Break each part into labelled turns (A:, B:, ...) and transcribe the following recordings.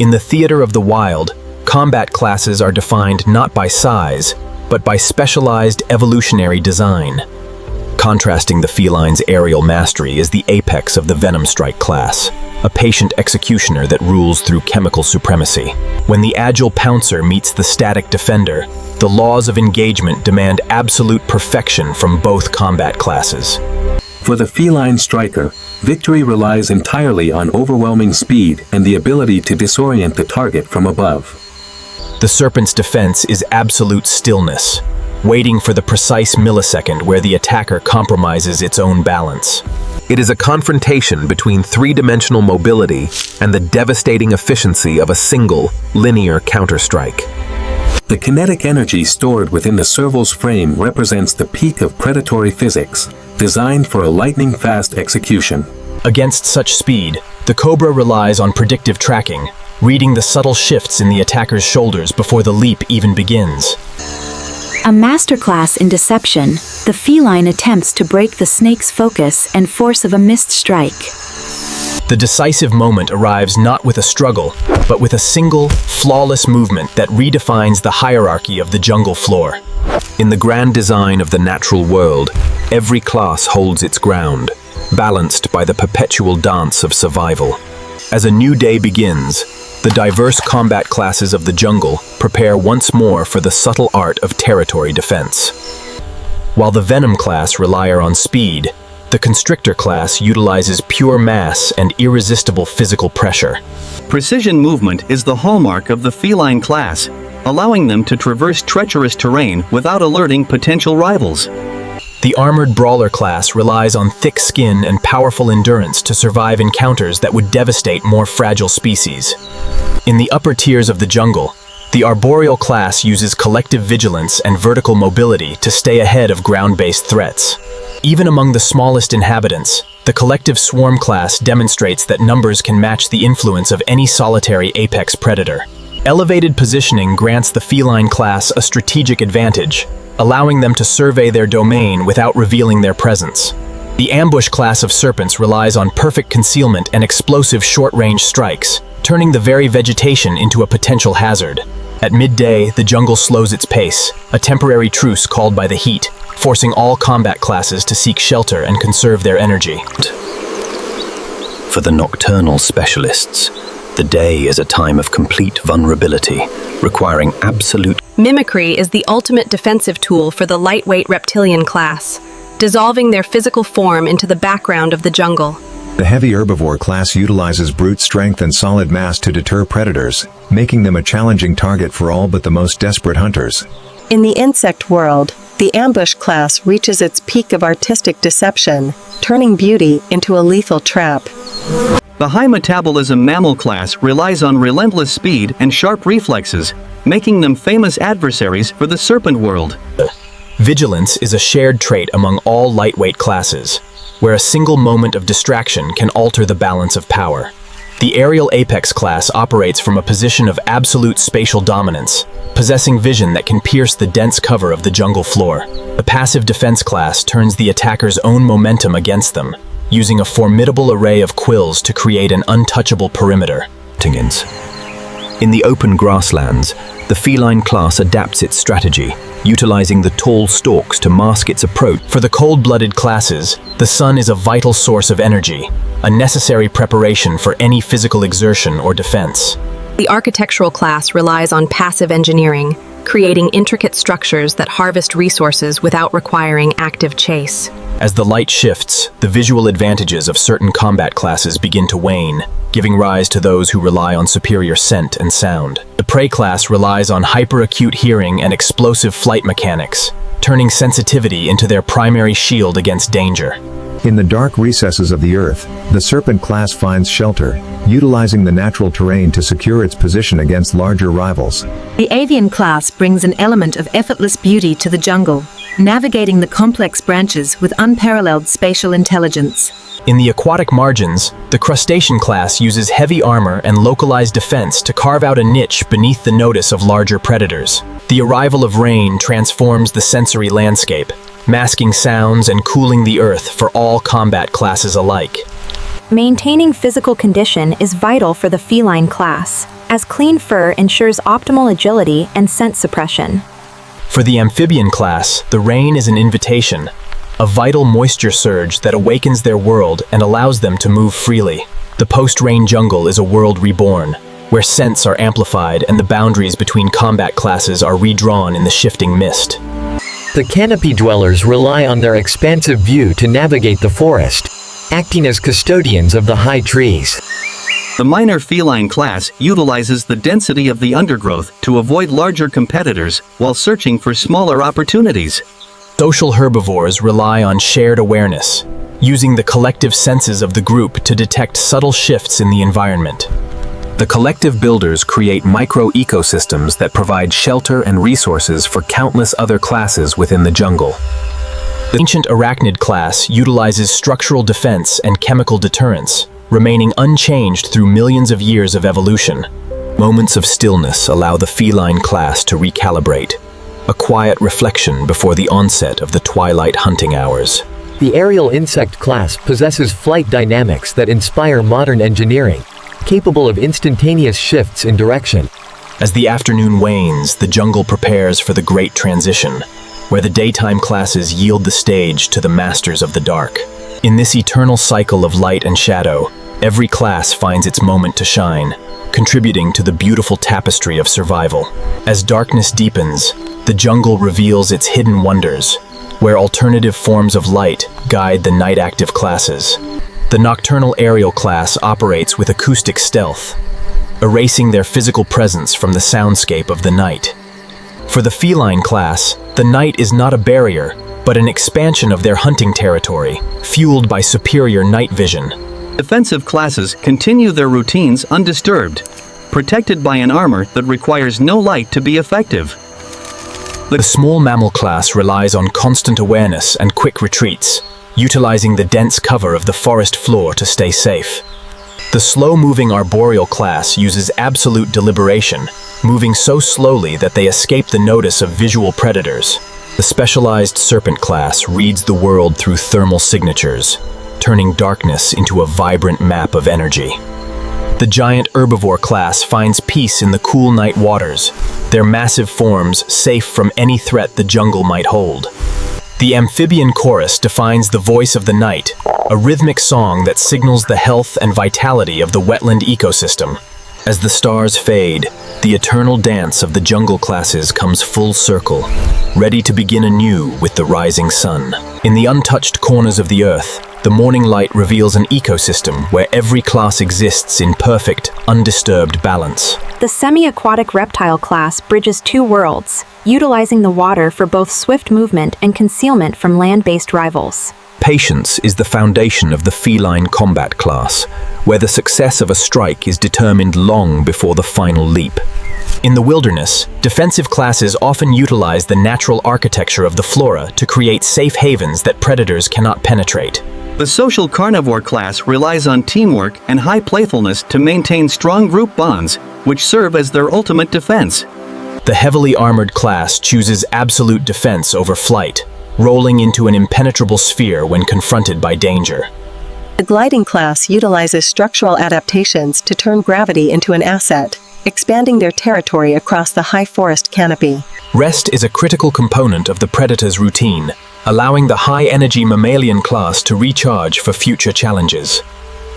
A: In the theater of the wild, combat classes are defined not by size, but by specialized evolutionary design. Contrasting the feline's aerial mastery is the apex of the Venom Strike class, a patient executioner that rules through chemical supremacy. When the agile pouncer meets the static defender, the laws of engagement demand absolute perfection from both combat classes.
B: For the feline striker, victory relies entirely on overwhelming speed and the ability to disorient the target from above.
A: The serpent's defense is absolute stillness, waiting for the precise millisecond where the attacker compromises its own balance. It is a confrontation between three-dimensional mobility and the devastating efficiency of a single, linear counterstrike.
B: The kinetic energy stored within the Serval's frame represents the peak of predatory physics, designed for a lightning-fast execution.
A: Against such speed, the Cobra relies on predictive tracking, reading the subtle shifts in the attacker's shoulders before the leap even begins.
C: A masterclass in deception, the feline attempts to break the snake's focus and force of a missed strike.
A: The decisive moment arrives not with a struggle, but with a single, flawless movement that redefines the hierarchy of the jungle floor. In the grand design of the natural world, every class holds its ground, balanced by the perpetual dance of survival. As a new day begins, the diverse combat classes of the jungle prepare once more for the subtle art of territory defense. While the Venom class rely on speed, the Constrictor class utilizes pure mass and irresistible physical pressure.
D: Precision movement is the hallmark of the feline class, allowing them to traverse treacherous terrain without alerting potential rivals.
A: The Armored Brawler class relies on thick skin and powerful endurance to survive encounters that would devastate more fragile species. In the upper tiers of the jungle, the Arboreal class uses collective vigilance and vertical mobility to stay ahead of ground-based threats. Even among the smallest inhabitants, the Collective Swarm class demonstrates that numbers can match the influence of any solitary apex predator. Elevated positioning grants the feline class a strategic advantage, allowing them to survey their domain without revealing their presence. The Ambush class of serpents relies on perfect concealment and explosive short-range strikes, turning the very vegetation into a potential hazard. At midday, the jungle slows its pace, a temporary truce called by the heat, forcing all combat classes to seek shelter and conserve their energy. For the nocturnal specialists, the day is a time of complete vulnerability, requiring absolute...
E: Mimicry is the ultimate defensive tool for the lightweight reptilian class, dissolving their physical form into the background of the jungle.
F: The heavy herbivore class utilizes brute strength and solid mass to deter predators, making them a challenging target for all but the most desperate hunters.
G: In the insect world, the ambush class reaches its peak of artistic deception, turning beauty into a lethal trap.
D: The high-metabolism mammal class relies on relentless speed and sharp reflexes, making them famous adversaries for the serpent world.
A: Vigilance is a shared trait among all lightweight classes, where a single moment of distraction can alter the balance of power. The Aerial Apex class operates from a position of absolute spatial dominance, possessing vision that can pierce the dense cover of the jungle floor. The Passive Defense class turns the attacker's own momentum against them, using a formidable array of quills to create an untouchable perimeter. In the open grasslands, the feline class adapts its strategy, utilizing the tall stalks to mask its approach. For the cold-blooded classes, the sun is a vital source of energy, a necessary preparation for any physical exertion or defense.
E: The architectural class relies on passive engineering, creating intricate structures that harvest resources without requiring active chase.
A: As the light shifts, the visual advantages of certain combat classes begin to wane, giving rise to those who rely on superior scent and sound. The Prey class relies on hyper-acute hearing and explosive flight mechanics, turning sensitivity into their primary shield against danger.
F: In the dark recesses of the earth, the Serpent class finds shelter, utilizing the natural terrain to secure its position against larger rivals.
C: The Avian class brings an element of effortless beauty to the jungle, navigating the complex branches with unparalleled spatial intelligence.
A: In the aquatic margins, the Crustacean class uses heavy armor and localized defense to carve out a niche beneath the notice of larger predators. The arrival of rain transforms the sensory landscape, masking sounds and cooling the earth for all combat classes alike.
H: Maintaining physical condition is vital for the feline class. as clean fur ensures optimal agility and scent suppression.
A: For the amphibian class, the rain is an invitation, a vital moisture surge that awakens their world and allows them to move freely. The post-rain jungle is a world reborn, where scents are amplified and the boundaries between combat classes are redrawn in the shifting mist.
I: The canopy dwellers rely on their expansive view to navigate the forest, acting as custodians of the high trees.
D: The minor feline class utilizes the density of the undergrowth to avoid larger competitors while searching for smaller opportunities.
A: Social herbivores rely on shared awareness, using the collective senses of the group to detect subtle shifts in the environment. The collective builders create micro-ecosystems that provide shelter and resources for countless other classes within the jungle. The ancient arachnid class utilizes structural defense and chemical deterrence, remaining unchanged through millions of years of evolution. Moments of stillness allow the feline class to recalibrate, a quiet reflection before the onset of the twilight hunting hours.
I: The aerial insect class possesses flight dynamics that inspire modern engineering, capable of instantaneous shifts in direction.
A: As the afternoon wanes, the jungle prepares for the great transition, where the daytime classes yield the stage to the masters of the dark. In this eternal cycle of light and shadow, every class finds its moment to shine, contributing to the beautiful tapestry of survival. As darkness deepens, the jungle reveals its hidden wonders, where alternative forms of light guide the night-active classes. The nocturnal aerial class operates with acoustic stealth, erasing their physical presence from the soundscape of the night. For the feline class, the night is not a barrier, but an expansion of their hunting territory, fueled by superior night vision.
D: Defensive classes continue their routines undisturbed, protected by an armor that requires no light to be effective.
A: The small mammal class relies on constant awareness and quick retreats, utilizing the dense cover of the forest floor to stay safe. The slow-moving arboreal class uses absolute deliberation, moving so slowly that they escape the notice of visual predators. The specialized serpent class reads the world through thermal signatures, turning darkness into a vibrant map of energy. The giant herbivore class finds peace in the cool night waters, their massive forms safe from any threat the jungle might hold. The amphibian chorus defines the voice of the night, a rhythmic song that signals the health and vitality of the wetland ecosystem. As the stars fade, the eternal dance of the jungle classes comes full circle, ready to begin anew with the rising sun. In the untouched corners of the earth, the morning light reveals an ecosystem where every class exists in perfect, undisturbed balance.
H: The semi-aquatic reptile class bridges two worlds, utilizing the water for both swift movement and concealment from land-based rivals.
A: Patience is the foundation of the feline combat class, where the success of a strike is determined long before the final leap. In the wilderness, defensive classes often utilize the natural architecture of the flora to create safe havens that predators cannot penetrate.
D: The social carnivore class relies on teamwork and high playfulness to maintain strong group bonds, which serve as their ultimate defense.
A: The heavily armored class chooses absolute defense over flight, rolling into an impenetrable sphere when confronted by danger.
G: The gliding class utilizes structural adaptations to turn gravity into an asset, expanding their territory across the high forest canopy.
A: Rest is a critical component of the predator's routine, allowing the high-energy mammalian class to recharge for future challenges.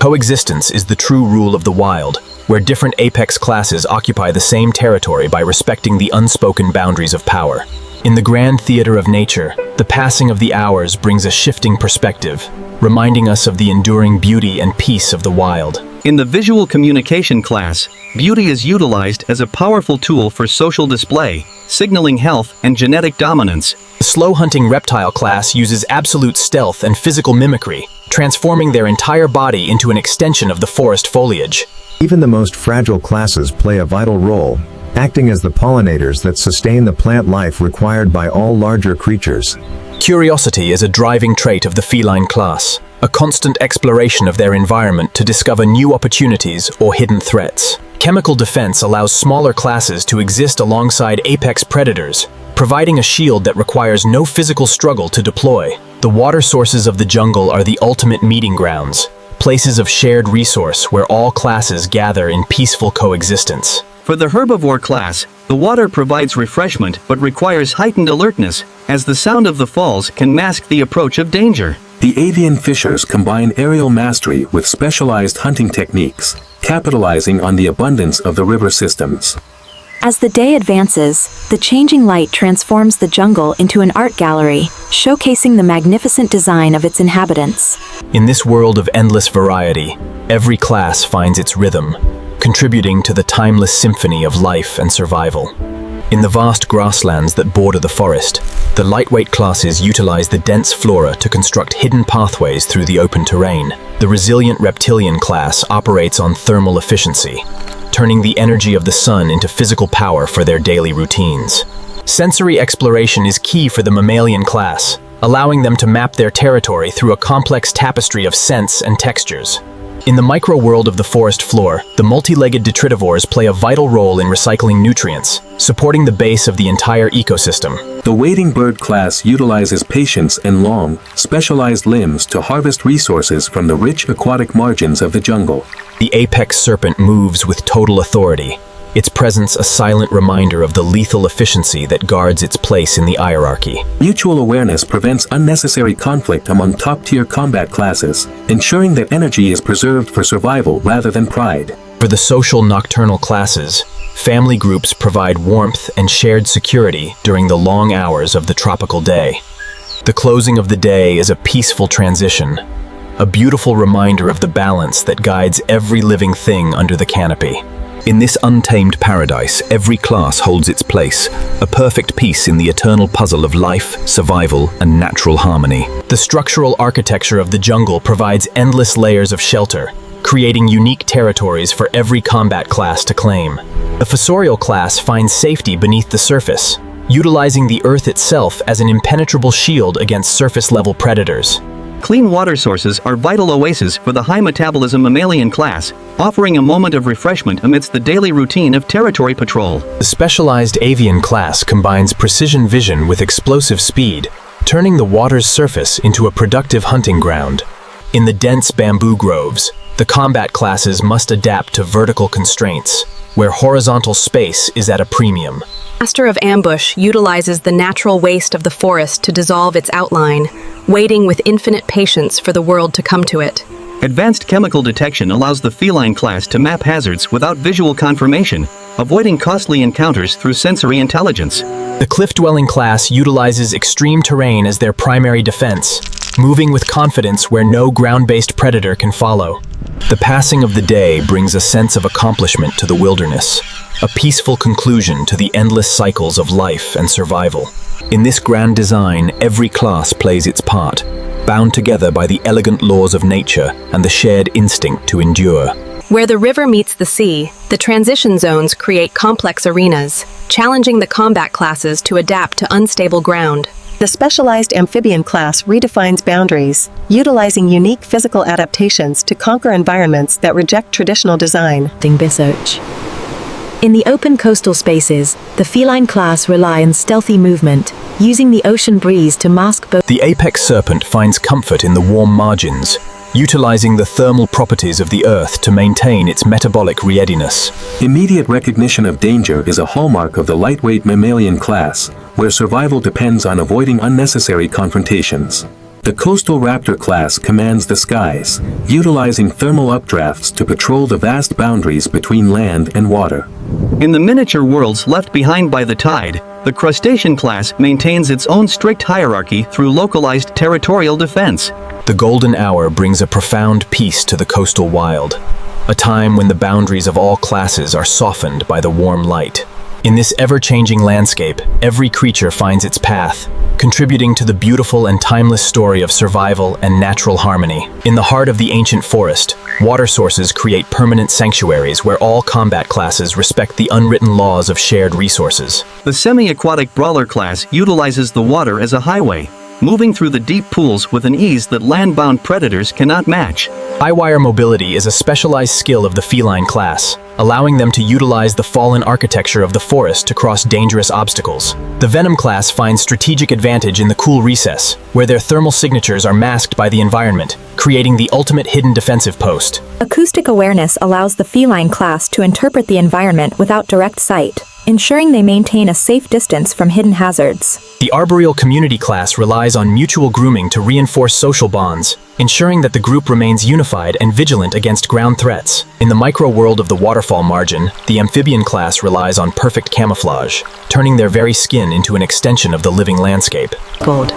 A: Coexistence is the true rule of the wild, where different apex classes occupy the same territory by respecting the unspoken boundaries of power. In the grand theater of nature, the passing of the hours brings a shifting perspective, reminding us of the enduring beauty and peace of the wild.
D: In the visual communication class, beauty is utilized as a powerful tool for social display, signaling health and genetic dominance.
A: The slow-hunting reptile class uses absolute stealth and physical mimicry, transforming their entire body into an extension of the forest foliage.
F: Even the most fragile classes play a vital role, acting as the pollinators that sustain the plant life required by all larger creatures.
A: Curiosity is a driving trait of the feline class, a constant exploration of their environment to discover new opportunities or hidden threats. Chemical defense allows smaller classes to exist alongside apex predators, providing a shield that requires no physical struggle to deploy. The water sources of the jungle are the ultimate meeting grounds, places of shared resource where all classes gather in peaceful coexistence.
D: For the herbivore class, the water provides refreshment but requires heightened alertness, as the sound of the falls can mask the approach of danger.
B: The avian fishers combine aerial mastery with specialized hunting techniques, capitalizing on the abundance of the river systems.
H: As the day advances, the changing light transforms the jungle into an art gallery, showcasing the magnificent design of its inhabitants.
A: In this world of endless variety, every class finds its rhythm, contributing to the timeless symphony of life and survival. In the vast grasslands that border the forest, the lightweight classes utilize the dense flora to construct hidden pathways through the open terrain. The resilient reptilian class operates on thermal efficiency, turning the energy of the sun into physical power for their daily routines. Sensory exploration is key for the mammalian class, allowing them to map their territory through a complex tapestry of scents and textures. In the micro-world of the forest floor, the multi-legged detritivores play a vital role in recycling nutrients, supporting the base of the entire ecosystem.
B: The wading bird class utilizes patience and long, specialized limbs to harvest resources from the rich aquatic margins of the jungle.
A: The apex serpent moves with total authority, its presence a silent reminder of the lethal efficiency that guards its place in the hierarchy.
B: Mutual awareness prevents unnecessary conflict among top-tier combat classes, ensuring that energy is preserved for survival rather than pride.
A: For the social nocturnal classes, family groups provide warmth and shared security during the long hours of the tropical day. The closing of the day is a peaceful transition, a beautiful reminder of the balance that guides every living thing under the canopy.
J: In this untamed paradise, every class holds its place, a perfect piece in the eternal puzzle of life, survival, and natural harmony.
A: The structural architecture of the jungle provides endless layers of shelter, creating unique territories for every combat class to claim. The fossorial class finds safety beneath the surface, utilizing the earth itself as an impenetrable shield against surface-level predators.
D: Clean water sources are vital oases for the high-metabolism mammalian class, offering a moment of refreshment amidst the daily routine of territory patrol.
A: The specialized avian class combines precision vision with explosive speed, turning the water's surface into a productive hunting ground. In the dense bamboo groves, the combat classes must adapt to vertical constraints, where horizontal space is at a premium.
E: Master of Ambush utilizes the natural waste of the forest to dissolve its outline, waiting with infinite patience for the world to come to it.
D: Advanced chemical detection allows the feline class to map hazards without visual confirmation, avoiding costly encounters through sensory intelligence.
A: The cliff-dwelling class utilizes extreme terrain as their primary defense, moving with confidence where no ground-based predator can follow. The passing of the day brings a sense of accomplishment to the wilderness, a peaceful conclusion to the endless cycles of life and survival. In this grand design, every class plays its part, bound together by the elegant laws of nature and the shared instinct to endure.
E: Where the river meets the sea, the transition zones create complex arenas, challenging the combat classes to adapt to unstable ground.
G: The specialized amphibian class redefines boundaries, utilizing unique physical adaptations to conquer environments that reject traditional design.
H: In the open coastal spaces, the feline class rely on stealthy movement, using the ocean breeze to mask both.
A: The apex serpent finds comfort in the warm margins, utilizing the thermal properties of the earth to maintain its metabolic readiness.
B: Immediate recognition of danger is a hallmark of the lightweight mammalian class, where survival depends on avoiding unnecessary confrontations. The coastal raptor class commands the skies, utilizing thermal updrafts to patrol the vast boundaries between land and water.
D: In the miniature worlds left behind by the tide, the crustacean class maintains its own strict hierarchy through localized territorial defense.
A: The golden hour brings a profound peace to the coastal wild, a time when the boundaries of all classes are softened by the warm light. In this ever-changing landscape, every creature finds its path, contributing to the beautiful and timeless story of survival and natural harmony. In the heart of the ancient forest, water sources create permanent sanctuaries where all combat classes respect the unwritten laws of shared resources.
D: The semi-aquatic brawler class utilizes the water as a highway, moving through the deep pools with an ease that land-bound predators cannot match.
A: High-wire mobility is a specialized skill of the feline class, allowing them to utilize the fallen architecture of the forest to cross dangerous obstacles. The Venom class finds strategic advantage in the cool recess, where their thermal signatures are masked by the environment, creating the ultimate hidden defensive post.
H: Acoustic awareness allows the feline class to interpret the environment without direct sight, ensuring they maintain a safe distance from hidden hazards.
A: The arboreal community class relies on mutual grooming to reinforce social bonds, ensuring that the group remains unified and vigilant against ground threats. In the micro-world of the waterfall margin, the amphibian class relies on perfect camouflage, turning their very skin into an extension of the living landscape.
E: Gold.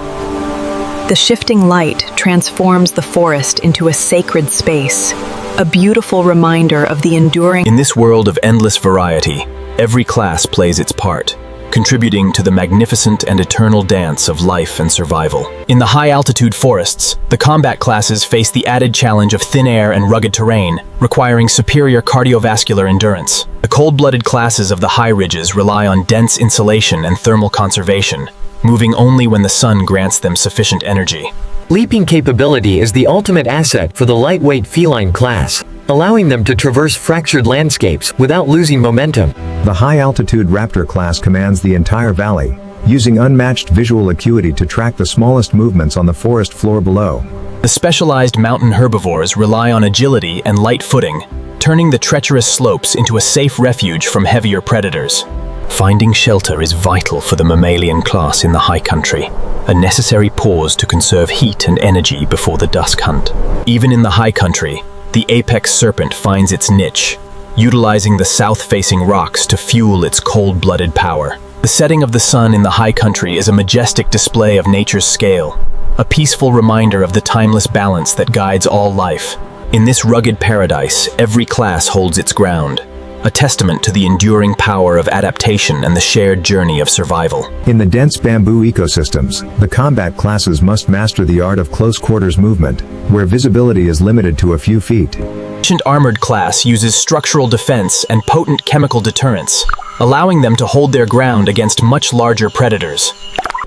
E: The shifting light transforms the forest into a sacred space, a beautiful reminder of the enduring.
A: In this world of endless variety, every class plays its part, contributing to the magnificent and eternal dance of life and survival. In the high-altitude forests, the combat classes face the added challenge of thin air and rugged terrain, requiring superior cardiovascular endurance. The cold-blooded classes of the high ridges rely on dense insulation and thermal conservation, moving only when the sun grants them sufficient energy.
I: Leaping capability is the ultimate asset for the lightweight feline class, allowing them to traverse fractured landscapes without losing momentum.
F: The high-altitude raptor class commands the entire valley, using unmatched visual acuity to track the smallest movements on the forest floor below.
A: The specialized mountain herbivores rely on agility and light footing, turning the treacherous slopes into a safe refuge from heavier predators. Finding shelter is vital for the mammalian class in the high country, a necessary pause to conserve heat and energy before the dusk hunt. Even in the high country, the apex serpent finds its niche, utilizing the south-facing rocks to fuel its cold-blooded power. The setting of the sun in the high country is a majestic display of nature's scale, a peaceful reminder of the timeless balance that guides all life. In this rugged paradise, every class holds its ground, a testament to the enduring power of adaptation and the shared journey of survival.
F: In the dense bamboo ecosystems, the combat classes must master the art of close-quarters movement, where visibility is limited to a few feet.
A: Ancient armored class uses structural defense and potent chemical deterrence, allowing them to hold their ground against much larger predators.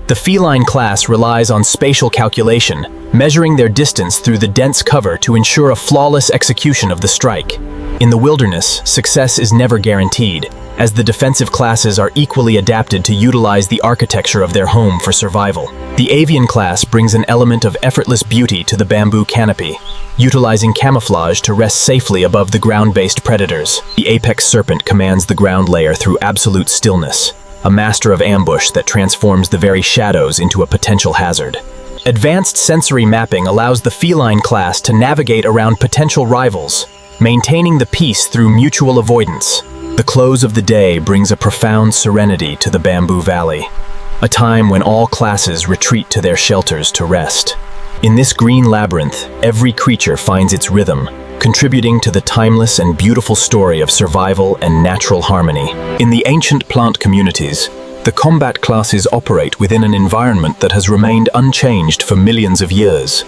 A: The feline class relies on spatial calculation, measuring their distance through the dense cover to ensure a flawless execution of the strike. In the wilderness, success is never guaranteed, as the defensive classes are equally adapted to utilize the architecture of their home for survival. The avian class brings an element of effortless beauty to the bamboo canopy, utilizing camouflage to rest safely above the ground-based predators. The apex serpent commands the ground layer through absolute stillness, a master of ambush that transforms the very shadows into a potential hazard. Advanced sensory mapping allows the feline class to navigate around potential rivals, maintaining the peace through mutual avoidance. The close of the day brings a profound serenity to the bamboo valley, a time when all classes retreat to their shelters to rest. In this green labyrinth, every creature finds its rhythm, contributing to the timeless and beautiful story of survival and natural harmony. In the ancient plant communities, the combat classes operate within an environment that has remained unchanged for millions of years.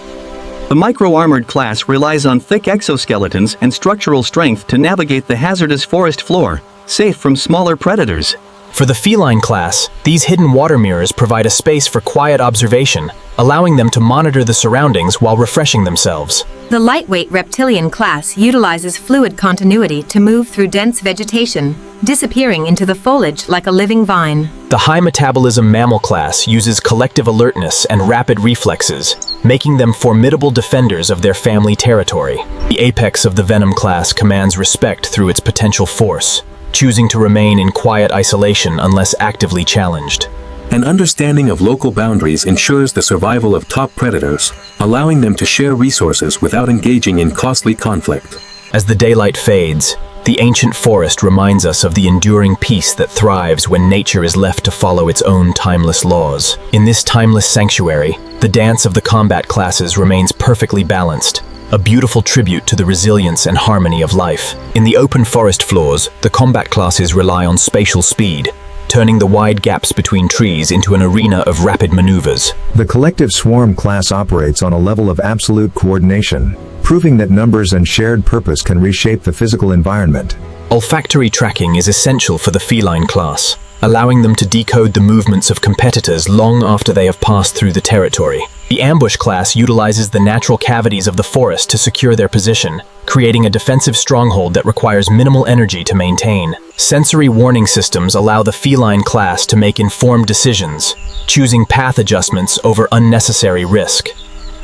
D: The micro-armored class relies on thick exoskeletons and structural strength to navigate the hazardous forest floor, safe from smaller predators.
A: For the feline class, these hidden water mirrors provide a space for quiet observation, allowing them to monitor the surroundings while refreshing themselves.
C: The lightweight reptilian class utilizes fluid continuity to move through dense vegetation, disappearing into the foliage like a living vine.
A: The high-metabolism mammal class uses collective alertness and rapid reflexes, making them formidable defenders of their family territory. The apex of the venom class commands respect through its potential force, choosing to remain in quiet isolation unless actively challenged.
B: An understanding of local boundaries ensures the survival of top predators, allowing them to share resources without engaging in costly conflict.
A: As the daylight fades, the ancient forest reminds us of the enduring peace that thrives when nature is left to follow its own timeless laws. In this timeless sanctuary, the dance of the combat classes remains perfectly balanced, a beautiful tribute to the resilience and harmony of life. In the open forest floors, the combat classes rely on spatial speed, turning the wide gaps between trees into an arena of rapid maneuvers.
F: The collective swarm class operates on a level of absolute coordination, proving that numbers and shared purpose can reshape the physical environment.
A: Olfactory tracking is essential for the feline class, allowing them to decode the movements of competitors long after they have passed through the territory. The ambush class utilizes the natural cavities of the forest to secure their position, creating a defensive stronghold that requires minimal energy to maintain. Sensory warning systems allow the feline class to make informed decisions, choosing path adjustments over unnecessary risk.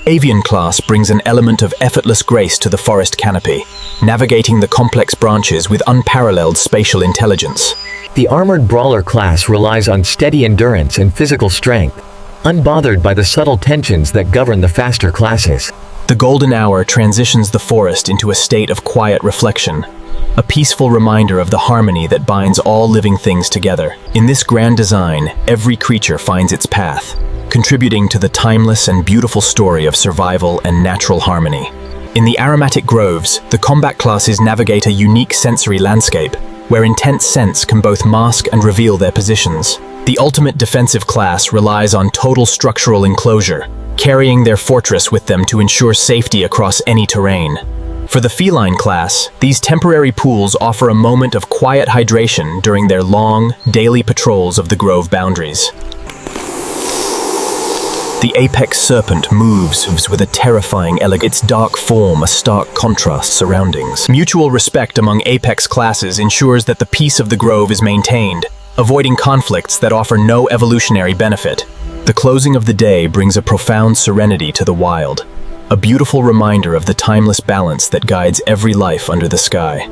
A: Avian class brings an element of effortless grace to the forest canopy, navigating the complex branches with unparalleled spatial intelligence.
I: The armored brawler class relies on steady endurance and physical strength, unbothered by the subtle tensions that govern the faster classes.
A: The golden hour transitions the forest into a state of quiet reflection, a peaceful reminder of the harmony that binds all living things together. In this grand design, every creature finds its path, contributing to the timeless and beautiful story of survival and natural harmony. In the aromatic groves, the combat classes navigate a unique sensory landscape, where intense scents can both mask and reveal their positions. The ultimate defensive class relies on total structural enclosure, carrying their fortress with them to ensure safety across any terrain. For the feline class, these temporary pools offer a moment of quiet hydration during their long, daily patrols of the grove boundaries. The apex serpent moves with a terrifying elegance, its dark form a stark contrast surroundings. Mutual respect among apex classes ensures that the peace of the grove is maintained, avoiding conflicts that offer no evolutionary benefit. The closing of the day brings a profound serenity to the wild, a beautiful reminder of the timeless balance that guides every life under the sky.